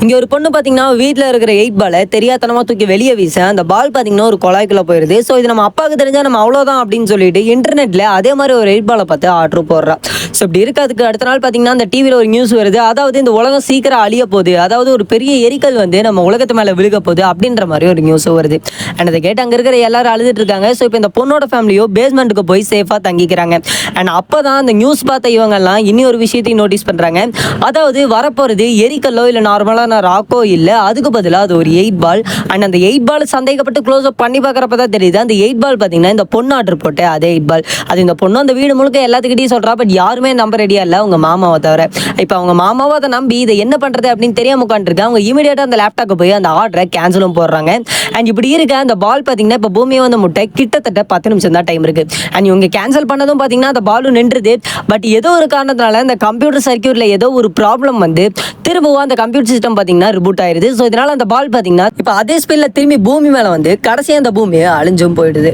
இங்கே ஒரு பொண்ணு பார்த்தீங்கன்னா வீட்டில் இருக்கிற 8 பாலை தெரியாதனமாக தூக்கி வெளியே வீச அந்த பால் பார்த்தீங்கன்னா ஒரு குழாய்க்குள்ளே போயிடுது. ஸோ இது நம்ம அப்பாவுக்கு தெரிஞ்சால் நம்ம அவ்வளோதான் அப்படின்னு சொல்லிட்டு இன்டர்நெட்டில் அதே மாதிரி ஒரு 8 பாலை பார்த்து ஆர்டர் போடுறா. ஸோ இப்படி இருக்கிறதுக்கு அடுத்த நாள் பார்த்தீங்கன்னா அந்த டிவியில் ஒரு நியூஸ் வருது. அதாவது இந்த உலகம் சீக்கிரம் அழிய போகுது, அதாவது ஒரு பெரிய எரிக்கல் வந்து நம்ம உலகத்து மேலே விழுக போகுது அப்படின்ற மாதிரி ஒரு நியூஸ் வருது. அண்ட் அதை கேட்டு அங்கே இருக்கிற எல்லாரும் அழுதுட்டு இருக்காங்க. ஸோ இப்போ இந்த பொண்ணோட ஃபேமிலியோ பேஸ்மெண்ட்டுக்கு போய் சேஃபாக தங்கிக்கிறாங்க. அண்ட் அப்போ தான் அந்த நியூஸ் பார்த்த இவங்கெல்லாம் இனி ஒரு விஷயத்தையும் நோட்டீஸ் பண்ணுறாங்க. அதாவது வரப்போகிறது எரிக்கல்லோ இல்லை நார்மலான ராக்கோ இல்லை, அதுக்கு பதிலாக அது ஒரு 8 பால். அண்ட் அந்த 8 பால் சந்தேகப்பட்டு க்ளோஸ் அப் பண்ணி பார்க்குறப்ப தான் தெரியுது அந்த 8 பால் பார்த்தீங்கன்னா இந்த பொண்ணு ஆர்டர் போட்டு அதே 8 பால். அது இந்த பொண்ணு அந்த வீடு முழுக்க எல்லாத்துக்கிட்டையும் சொல்கிறா. பட் யாருமே நம்ப ரெடியா இல்லை, அவங்க மாமாவை தவிர. இப்போ அவங்க மாமாவை அதை நம்பி இதை என்ன பண்ணுறது அப்படின்னு தெரியாம உட்காந்துருக்காங்க. அவங்க இமீடியட்டாக அந்த லேப்டாப்பை போய் அந்த ஆர்டரை கேன்சலும் போடுறாங்க. அண்ட் இப்படி இருக்க அந்த பால் பார்த்தீங்கன்னா இப்போ பூமியை வந்து முட்டை கிட்டத்தட்ட 10 நிமிஷம் தான் டைம் இருக்குது. அண்ட் இவங்க கேன்சல் பண்ணதும் பார்த்தீங்கன்னா அந்த பாலும் நின்றுது. பட் ஏதோ ஒரு காரணத்தினால இந்த கம்ப்யூட்டர் சர்க்யூட்டில் ஏதோ ஒரு ப்ராப்ளம் வந்து திரும்பவும் அந்த கம்ப்யூட்டர் சிஸ்டம் பார்த்தீங்கன்னா ரிபூட் ஆயிருது. ஸோ இதனால அந்த பால் பார்த்தீங்கன்னா இப்போ அதே ஸ்பீடில் திரும்பி பூமி மேலே வந்து கடைசியாக அந்த பூமியை அழிஞ்சும் போயிடுது.